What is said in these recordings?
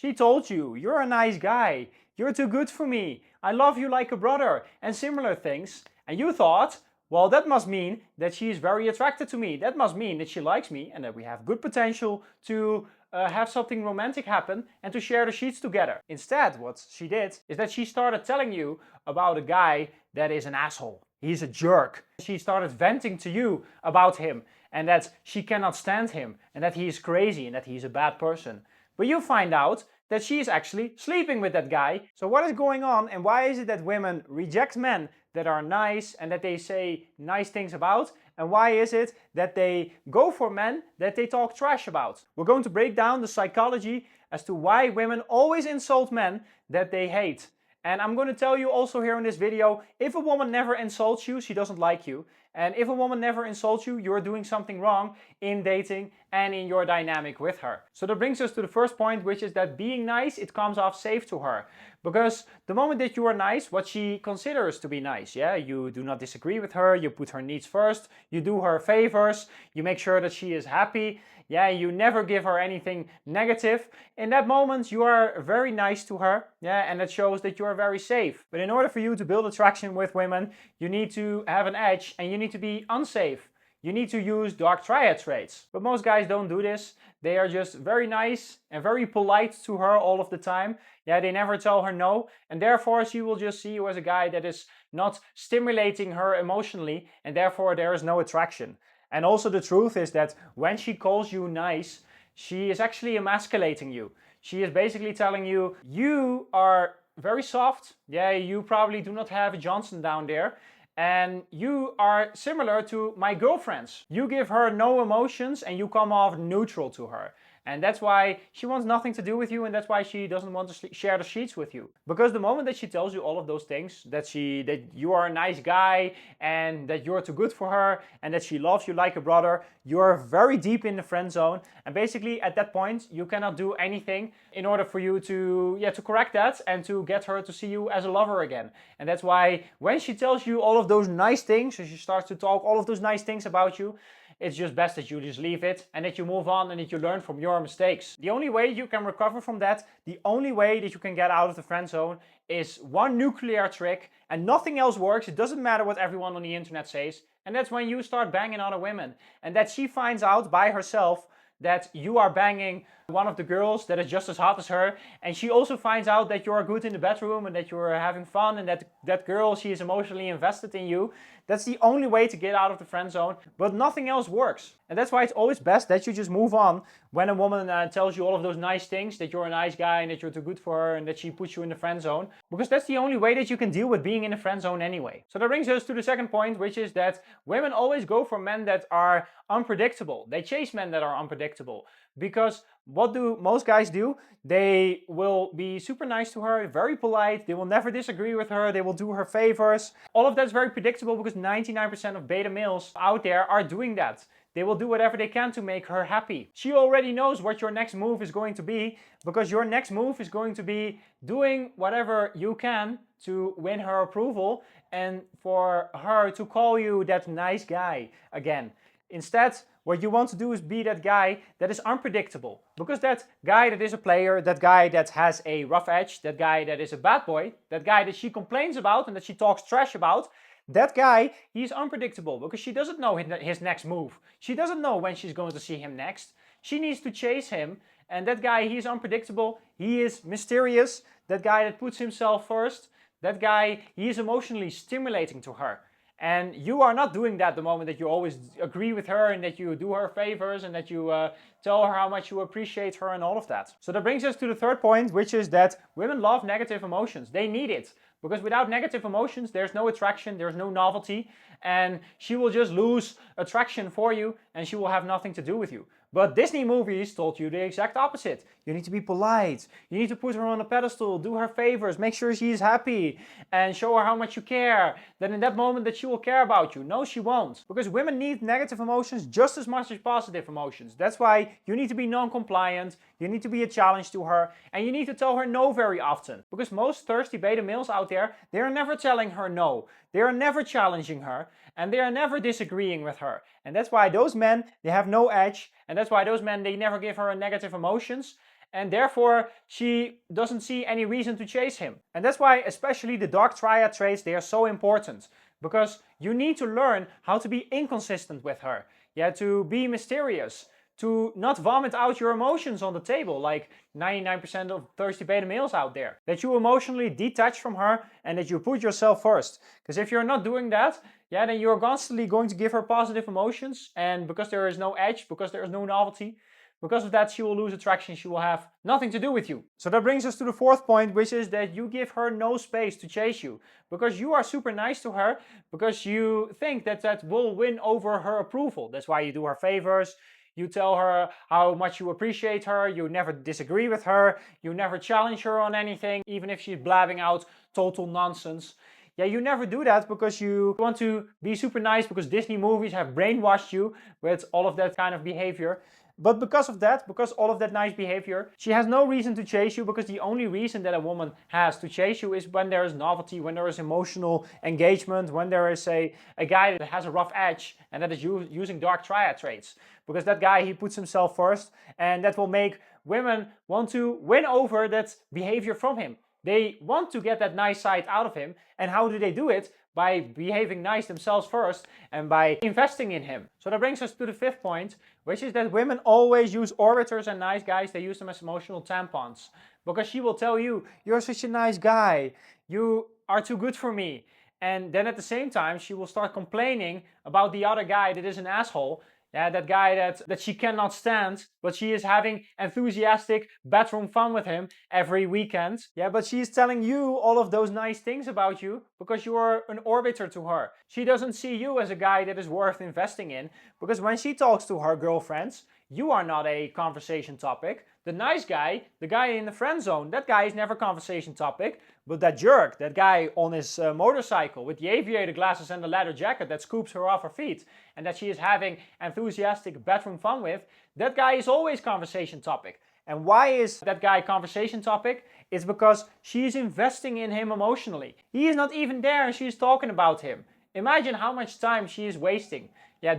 She told you, you're a nice guy, you're too good for me, I love you like a brother, and similar things. And you thought, well, that must mean that she is very attracted to me. That must mean that she likes me and that we have good potential to have something romantic happen and to share the sheets together. Instead, what she did is that she started telling you about a guy that is an asshole. He's a jerk. She started venting to you about him and that she cannot stand him and that he is crazy and that he's a bad person. But you find out that she is actually sleeping with that guy. So what is going on and why is it that women reject men that are nice and that they say nice things about? And why is it that they go for men that they talk trash about? We're going to break down the psychology as to why women always insult men that they hate. And I'm going to tell you also here in this video, if a woman never insults you, she doesn't like you. And if a woman never insults you, you're doing something wrong in dating and in your dynamic with her. So that brings us to the first point, which is that being nice, it comes off safe to her. Because the moment that you are nice, what she considers to be nice, yeah, you do not disagree with her, you put her needs first, you do her favors, you make sure that she is happy, yeah, you never give her anything negative. In that moment, you are very nice to her, yeah, and that shows that you are very safe. But in order for you to build attraction with women, you need to have an edge and you need to be unsafe. You need to use dark triad traits. But most guys don't do this. They are just very nice and very polite to her all of the time. Yeah, they never tell her no. And therefore she will just see you as a guy that is not stimulating her emotionally, and therefore there is no attraction. And also the truth is that when she calls you nice, she is actually emasculating you. She is basically telling you, you are very soft. Yeah, you probably do not have a Johnson down there. And you are similar to my girlfriends. You give her no emotions and you come off neutral to her. And that's why she wants nothing to do with you, and that's why she doesn't want to share the sheets with you. Because the moment that she tells you all of those things, that you are a nice guy and that you're too good for her and that she loves you like a brother, you're very deep in the friend zone. And basically at that point, you cannot do anything in order for you to correct that and to get her to see you as a lover again. And that's why when she tells you all of those nice things, so she starts to talk all of those nice things about you, it's just best that you just leave it and that you move on and that you learn from your mistakes. The only way you can recover from that, the only way that you can get out of the friend zone is one nuclear trick and nothing else works. It doesn't matter what everyone on the internet says. And that's when you start banging other women and that she finds out by herself that you are banging one of the girls that is just as hot as her, and she also finds out that you are good in the bedroom and that you are having fun and that girl, she is emotionally invested in you. That's the only way to get out of the friend zone, but nothing else works. And that's why it's always best that you just move on when a woman tells you all of those nice things, that you're a nice guy and that you're too good for her and that she puts you in the friend zone, because that's the only way that you can deal with being in the friend zone anyway. So that brings us to the second point, which is that women always go for men that are unpredictable. They chase men that are unpredictable. Because what do most guys do? They will be super nice to her, very polite, they will never disagree with her, they will do her favors. All of that's very predictable because 99% of beta males out there are doing that. They will do whatever they can to make her happy. She already knows what your next move is going to be, because your next move is going to be doing whatever you can to win her approval and for her to call you that nice guy again. Instead, what you want to do is be that guy that is unpredictable. Because that guy that is a player, that guy that has a rough edge, that guy that is a bad boy, that guy that she complains about and that she talks trash about, that guy, he's unpredictable because she doesn't know his next move. She doesn't know when she's going to see him next. She needs to chase him, and that guy, he's unpredictable, he is mysterious, that guy that puts himself first, that guy, he is emotionally stimulating to her. And you are not doing that the moment that you always agree with her and that you do her favors and that you tell her how much you appreciate her and all of that. So that brings us to the third point, which is that women love negative emotions. They need it. Because without negative emotions, there's no attraction, there's no novelty, and she will just lose attraction for you and she will have nothing to do with you. But Disney movies told you the exact opposite. You need to be polite, you need to put her on a pedestal, do her favors, make sure she's happy, and show her how much you care. Then in that moment that she will care about you. No, she won't. Because women need negative emotions just as much as positive emotions. That's why you need to be non-compliant, you need to be a challenge to her, and you need to tell her no very often. Because most thirsty beta males out there, they are never telling her no. They are never challenging her, and they are never disagreeing with her. And that's why those men, they have no edge, and that's why those men, they never give her negative emotions. and therefore she doesn't see any reason to chase him. And that's why especially the dark triad traits, they are so important, because you need to learn how to be inconsistent with her. Yeah, to be mysterious, to not vomit out your emotions on the table like 99% of thirsty beta males out there. That you emotionally detach from her and that you put yourself first. Because if you're not doing that, yeah, then you're constantly going to give her positive emotions, and because there is no edge, because there is no novelty, because of that she will lose attraction, she will have nothing to do with you. So that brings us to the fourth point, which is that you give her no space to chase you. Because you are super nice to her, because you think that that will win over her approval. That's why you do her favors. You tell her how much you appreciate her, you never disagree with her, you never challenge her on anything, even if she's blabbing out total nonsense. Yeah, you never do that because you want to be super nice, because Disney movies have brainwashed you with all of that kind of behavior. But because of that, because all of that nice behavior, she has no reason to chase you, because the only reason that a woman has to chase you is when there is novelty, when there is emotional engagement, when there is a guy that has a rough edge and that is using dark triad traits. Because that guy, he puts himself first, and that will make women want to win over that behavior from him. They want to get that nice side out of him. And how do they do it? By behaving nice themselves first and by investing in him. So that brings us to the fifth point, which is that women always use orbiters and nice guys. They use them as emotional tampons, because she will tell you, you're such a nice guy, you are too good for me. And then at the same time, she will start complaining about the other guy that is an asshole. Yeah, that guy that she cannot stand, but she is having enthusiastic bedroom fun with him every weekend. Yeah, but she is telling you all of those nice things about you because you are an orbiter to her. She doesn't see you as a guy that is worth investing in, because when she talks to her girlfriends, you are not a conversation topic. The nice guy, the guy in the friend zone, that guy is never conversation topic. But that jerk, that guy on his motorcycle with the aviator glasses and the leather jacket that scoops her off her feet and that she is having enthusiastic bedroom fun with, that guy is always conversation topic. And why is that guy conversation topic? It's because she is investing in him emotionally. He is not even there and she is talking about him. Imagine how much time she is wasting,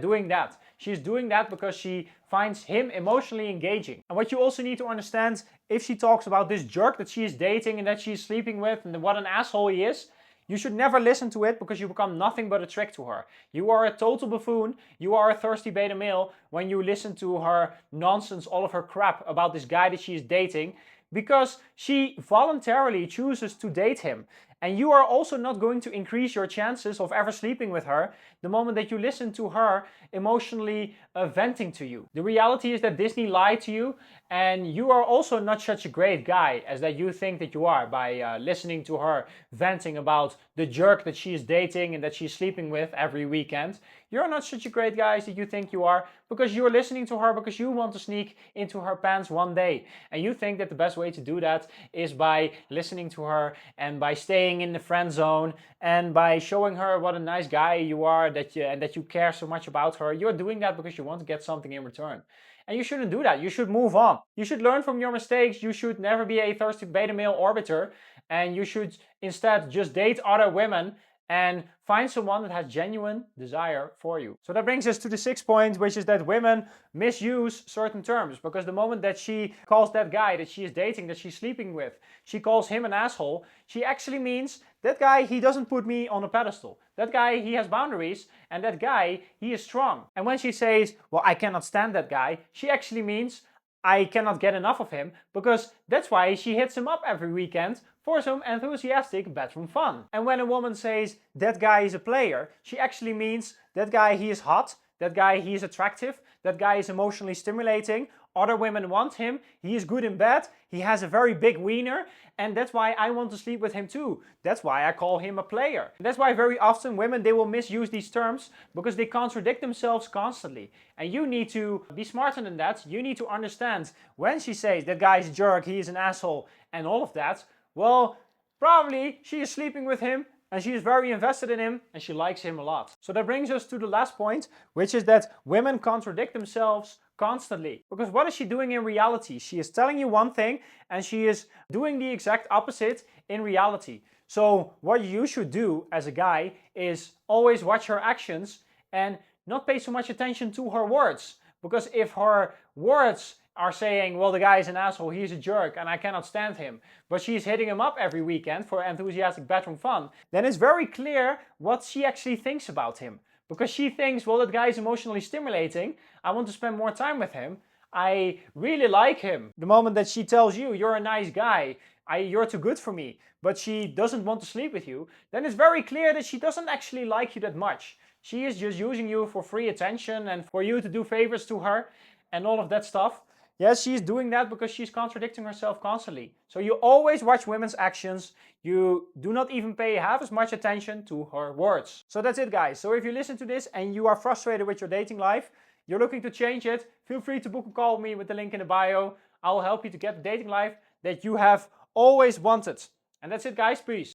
doing that. She's doing that because she finds him emotionally engaging. And what you also need to understand, if she talks about this jerk that she is dating and that she's sleeping with and what an asshole he is, you should never listen to it, because you become nothing but a trick to her. You are a total buffoon, you are a thirsty beta male when you listen to her nonsense, all of her crap about this guy that she is dating, because she voluntarily chooses to date him. And you are also not going to increase your chances of ever sleeping with her the moment that you listen to her emotionally venting to you. The reality is that Disney lied to you, and you are also not such a great guy as that you think that you are by listening to her venting about the jerk that she is dating and that she's sleeping with every weekend. You're not such a great guy as that you think you are, because you're listening to her because you want to sneak into her pants one day. And you think that the best way to do that is by listening to her and by staying in the friend zone and by showing her what a nice guy you are, and that you care so much about her. You're doing that because you want to get something in return. And you shouldn't do that. You should move on. You should learn from your mistakes. You should never be a thirsty beta male orbiter. And you should instead just date other women and find someone that has genuine desire for you. So that brings us to the sixth point, which is that women misuse certain terms, because the moment that she calls that guy that she is dating, that she's sleeping with, she calls him an asshole, she actually means that guy, he doesn't put me on a pedestal. That guy, he has boundaries, and that guy, he is strong. And when she says, well, I cannot stand that guy, she actually means I cannot get enough of him, because that's why she hits him up every weekend for some enthusiastic bedroom fun. And when a woman says that guy is a player, she actually means that guy, he is hot, that guy, he is attractive, that guy is emotionally stimulating, other women want him, he is good in bed, he has a very big wiener, and that's why I want to sleep with him too. That's why I call him a player. And that's why very often women, they will misuse these terms because they contradict themselves constantly. And you need to be smarter than that. You need to understand when she says that guy is a jerk, he is an asshole, and all of that, well, probably she is sleeping with him and she is very invested in him and she likes him a lot. So that brings us to the last point, which is that women contradict themselves constantly. Because what is she doing in reality? She is telling you one thing and she is doing the exact opposite in reality. So what you should do as a guy is always watch her actions and not pay so much attention to her words. Because if her words are saying, well, the guy is an asshole, he's a jerk, and I cannot stand him, but she's hitting him up every weekend for enthusiastic bedroom fun, then it's very clear what she actually thinks about him. Because she thinks, well, that guy is emotionally stimulating, I want to spend more time with him, I really like him. The moment that she tells you, you're a nice guy, you're too good for me, but she doesn't want to sleep with you, then it's very clear that she doesn't actually like you that much. She is just using you for free attention and for you to do favors to her and all of that stuff. Yes, she's doing that because she's contradicting herself constantly. So you always watch women's actions. You do not even pay half as much attention to her words. So that's it, guys. So if you listen to this and you are frustrated with your dating life, you're looking to change it, feel free to book a call with me with the link in the bio. I will help you to get the dating life that you have always wanted. And that's it, guys. Peace.